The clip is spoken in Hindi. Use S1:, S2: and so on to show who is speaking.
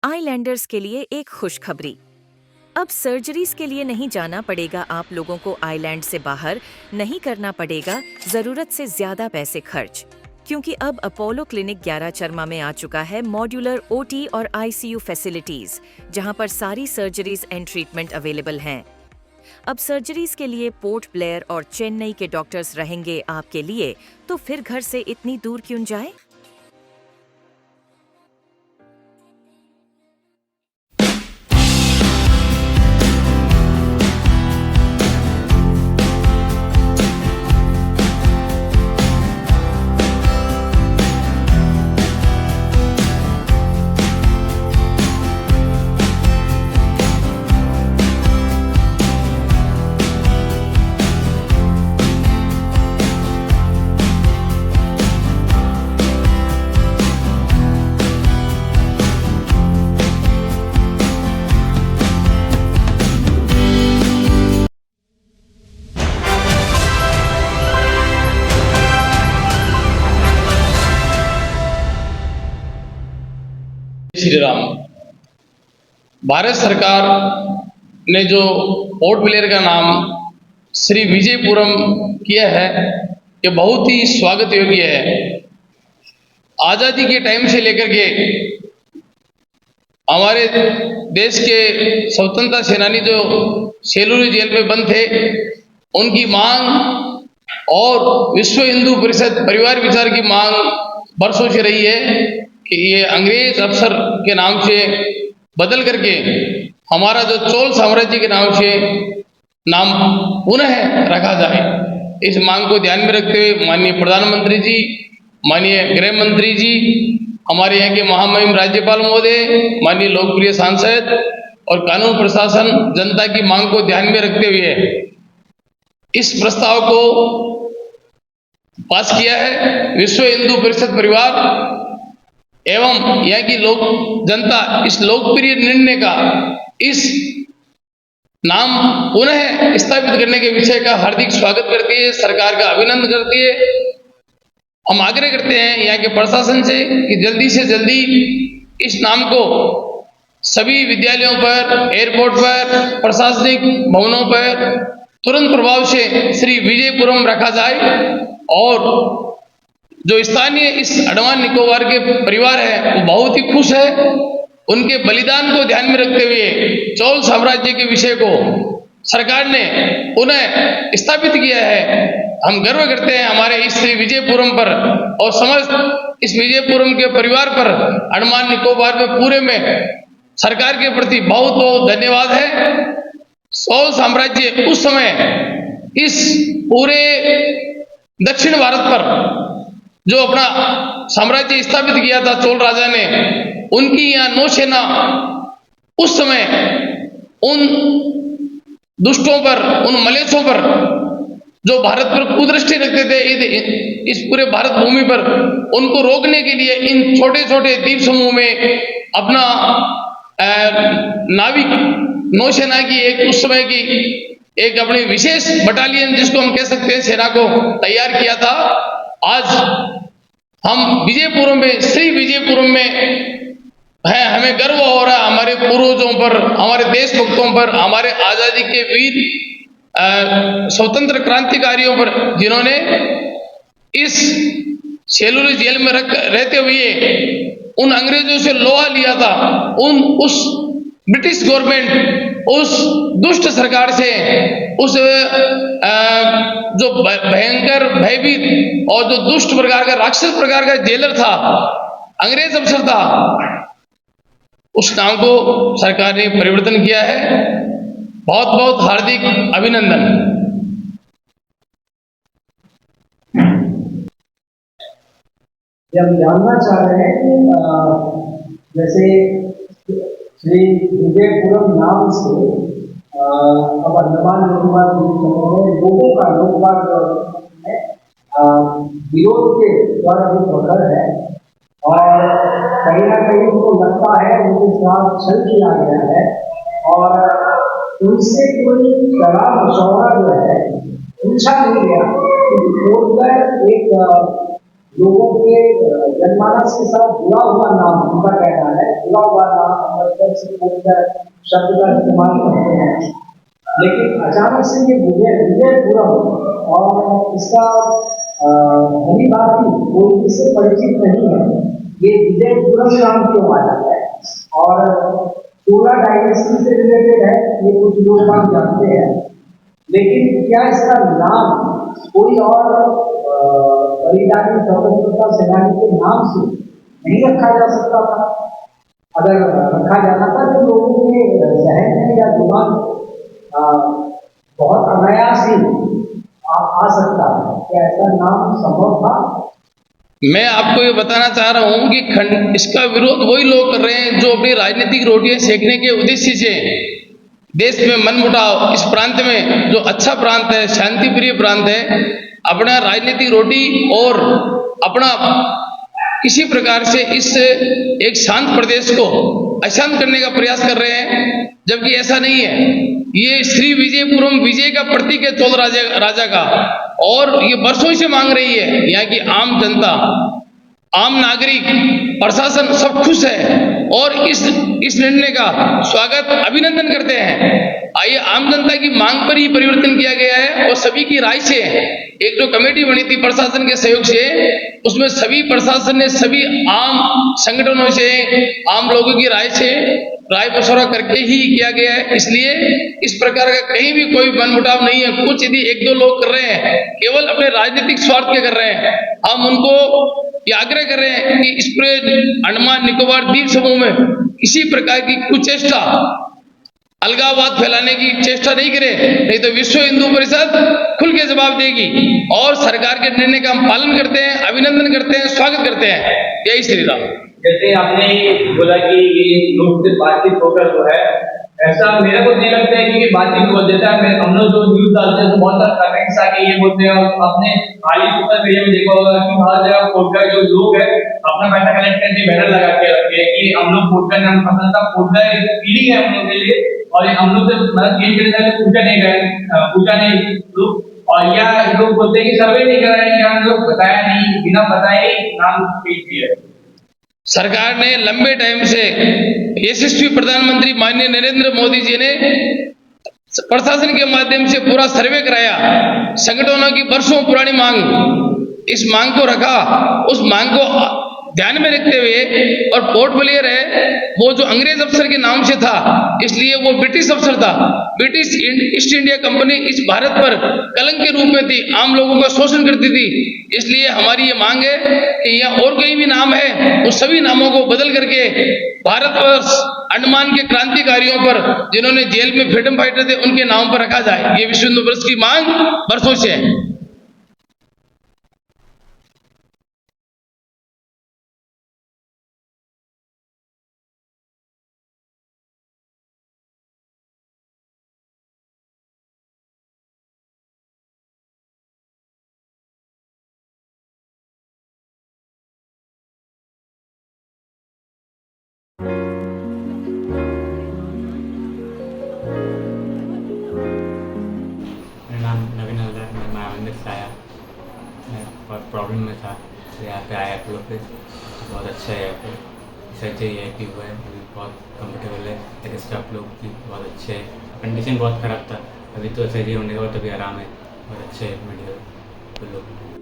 S1: आइलैंडर्स के लिए एक खुशखबरी। अब सर्जरीज के लिए नहीं जाना पड़ेगा आप लोगों को, आइलैंड से बाहर नहीं करना पड़ेगा ज़रूरत से ज़्यादा पैसे खर्च, क्योंकि अब अपोलो क्लिनिक 11 चरमा में आ चुका है मॉड्यूलर ओटी और आईसीयू फैसिलिटीज, जहां पर सारी सर्जरीज एंड ट्रीटमेंट अवेलेबल हैं। अब सर्जरीज के लिए पोर्ट ब्लेयर और चेन्नई के डॉक्टर्स रहेंगे आपके लिए, तो फिर घर से इतनी दूर क्यों जाए।
S2: श्री राम। भारत सरकार ने जो पोर्ट ब्लेयर का नाम श्री विजयपुरम किया है, ये बहुत ही स्वागत योग्य है। आज़ादी के टाइम से लेकर के हमारे देश के स्वतंत्रता सेनानी जो सेलूरी जेल में बंद थे, उनकी मांग और विश्व हिंदू परिषद परिवार विचार की मांग बरसों से रही है कि ये अंग्रेज अफसर के नाम से बदल करके हमारा जो चोल साम्राज्य के नाम से नाम पुनः रखा जाए। इस मांग को ध्यान में रखते हुए माननीय प्रधानमंत्री जी, माननीय गृह मंत्री जी, हमारे यहाँ के महामहिम राज्यपाल महोदय, माननीय लोकप्रिय सांसद और कानून प्रशासन जनता की मांग को ध्यान में रखते हुए इस प्रस्ताव को पास किया है। विश्व हिंदू परिषद परिवार एवं यहाँ की लोक जनता इस लोकप्रिय निर्णय का, इस नाम पुनः स्थापित करने के विषय का हार्दिक स्वागत करती है, सरकार का अभिनंदन करती है। हम आग्रह करते हैं यहाँ के प्रशासन से कि जल्दी से जल्दी इस नाम को सभी विद्यालयों पर, एयरपोर्ट पर, प्रशासनिक भवनों पर तुरंत प्रभाव से श्री विजयपुरम रखा जाए और जो स्थानीय इस अंडमान निकोबार के परिवार है वो बहुत ही खुश है। उनके बलिदान को ध्यान में रखते हुए चोल साम्राज्य के विषय को सरकार ने पुनः स्थापित किया है। हम गर्व करते हैं हमारे इस विजयपुरम पर और समस्त इस विजयपुरम के परिवार पर, अंडमान निकोबार में पूरे में सरकार के प्रति बहुत बहुत धन्यवाद है। चोल साम्राज्य उस समय इस पूरे दक्षिण भारत पर जो अपना साम्राज्य स्थापित किया था चोल राजा ने, उनकी यहाँ नौसेना उस समय उन दुष्टों पर, उन मलेच्छों पर जो भारत पर कुदृष्टि रखते थे, इस पूरे भारत भूमि पर उनको रोकने के लिए इन छोटे छोटे द्वीप समूह में अपना नाविक नौसेना की एक उस समय की एक अपनी विशेष बटालियन, जिसको हम कह सकते हैं सेना को, तैयार किया था। आज हम विजयपुरम में, श्री विजयपुरम में है, हमें गर्व हो रहा है हमारे पूर्वजों पर, हमारे देशभक्तों पर, हमारे आजादी के वीर स्वतंत्र क्रांतिकारियों पर, जिन्होंने इस सेलूरी जेल में रहते हुए उन अंग्रेजों से लोहा लिया था, उस ब्रिटिश गवर्नमेंट, उस दुष्ट सरकार से, उस जो भयंकर, भयभीत और जो दुष्ट प्रकार का, राक्षस प्रकार का जेलर था, अंग्रेज अफसर था, उस नाम को सरकार ने परिवर्तन किया है। बहुत बहुत हार्दिक अभिनंदन।
S3: हम जानना चाह रहे हैं कि जैसे श्री विजयपुरम नाम से अब अंडमान निकोबार में लोगों का लोकवाद में विरोध के द्वारा भी प्रखर है और कहीं ना कहीं उनको लगता है उनके साथ छल किया गया है और उनसे कोई सलाह मशवरा जो है पूछा नहीं गया। एक लोगों के जनमानस के साथ जुड़ा हुआ नाम, उनका कहना है जुड़ा हुआ नाम अमृतसर से बोलकर शब्द का इस्तेमाल करते हैं। लेकिन अचानक से ये विजयपुरम और इसका भली भांति कोई इससे परिचित नहीं है। ये विजयपुरम नाम क्यों आ जाता है? और चोला डायनेस्टी से रिलेटेड है, ये कुछ लोग बात जानते हैं, लेकिन क्या इसका नाम कोई और बलिदानी स्वतंत्रता सेनानी के नाम से नहीं रखा जा सकता था? अगर रखा जाना था तो लोगों के जहन में या दिमाग बहुत अनायास ही आ सकता है। क्या ऐसा नाम संभव था?
S2: मैं आपको ये बताना चाह रहा हूं कि इसका विरोध वही लोग कर रहे हैं जो अपनी राजनीतिक रोटियां सेकने के उद्देश्य से देश में मनमुटाव, इस प्रांत में जो अच्छा प्रांत है, शांति प्रिय प्रांत है, अपना राजनीतिक रोटी और अपना किसी प्रकार से इस एक शांत प्रदेश को अशांत करने का प्रयास कर रहे हैं, जबकि ऐसा नहीं है। ये श्री विजयपुरम विजय का प्रतीक है चोल राजा का, और ये वर्षों से मांग रही है। यहाँ की आम जनता, आम नागरिक, प्रशासन सब खुश है और इस निर्णय का स्वागत, अभिनंदन करते हैं। आइए, आम जनता की मांग पर ही परिवर्तन किया गया है और सभी की राय से एक जो कमेटी बनी थी प्रशासन के सहयोग से, उसमें सभी प्रशासन ने सभी आम संगठनों से, आम लोगों की राय से राय मशवरा करके ही किया गया है। इसलिए इस प्रकार का कहीं भी कोई मनमुटाव नहीं है। कुछ यदि एक दो लोग कर रहे हैं, केवल अपने राजनीतिक स्वार्थ के कर रहे हैं, हम उनको ये आग्रह कर रहे हैं कि इस पूरे अंडमान निकोबार द्वीप समूह में किसी प्रकार की कुचेष्टा, अलगाववाद फैलाने की चेष्टा नहीं करे, नहीं तो विश्व हिंदू परिषद खुल के जवाब देगी। और सरकार के निर्णय का हम पालन करते हैं, अभिनंदन करते हैं, स्वागत करते हैं। जय श्री राम।
S4: जैसे आपने बोला कि ये लोग से बातचीत होकर जो है, ऐसा मेरे को नहीं लगता है कि बातचीत हो जाता है। हम लोग जो न्यूज डालते हैं तो बहुत सारे कमेंट्स आके ये बोलते हैं, और आपने हाल ही सोशल मीडिया में देखा होगा कि हर जगह वोट का जो लोग है अपना पैसा कलेक्ट करके बैनर लगा के रखे हैं कि हम लोग वोट का नाम पसंद था। वोट का एक फीलिंग है हम लोग के लिए, और हम लोग से मतलब गेम खेलने वाले पूजा नहीं लोग, और या लोग बोलते हैं कि सर्वे नहीं कराएंगे, हम लोग बताया नहीं, बिना बताए नाम पेश किया है।
S2: सरकार ने लंबे टाइम से, यशस्वी प्रधानमंत्री माननीय नरेंद्र मोदी जी ने प्रशासन के माध्यम से पूरा सर्वे कराया, संगठनों की वर्षों पुरानी मांग, इस मांग को रखा, उस मांग को ध्यान में रखते हुए, और पोर्ट ब्लेयर है वो जो अंग्रेज अफसर के नाम से था, इसलिए वो ब्रिटिश अफसर था। ब्रिटिश ईस्ट इंडिया कंपनी इस भारत पर कलंक के रूप में थी, आम लोगों का शोषण करती थी। इसलिए हमारी ये मांग है कि यहाँ और कहीं भी नाम है, उस सभी नामों को बदल करके भारतवर्ष अंडमान के क्रांतिकारियों पर, जिन्होंने जेल में फ्रीडम फाइटर थे, उनके नाम पर रखा जाए। ये विश्व हिंदू परिषद की मांग वर्षों से है।
S5: मेरा नाम नवीन हल्दर है। मैं मायावंदर से आया, मैं बहुत प्रॉब्लम में था, तो यहाँ पे आया आप लोग पे। बहुत अच्छा है यहाँ पे, सच है ये हुआ है, अभी बहुत कंफर्टेबल है। लेकिन स्टाफ लोग भी बहुत अच्छे हैं। कंडीशन बहुत ख़राब था, अभी तो सर्जरी होने के बाद अभी आराम है, बहुत अच्छे है मेडिकल लोग।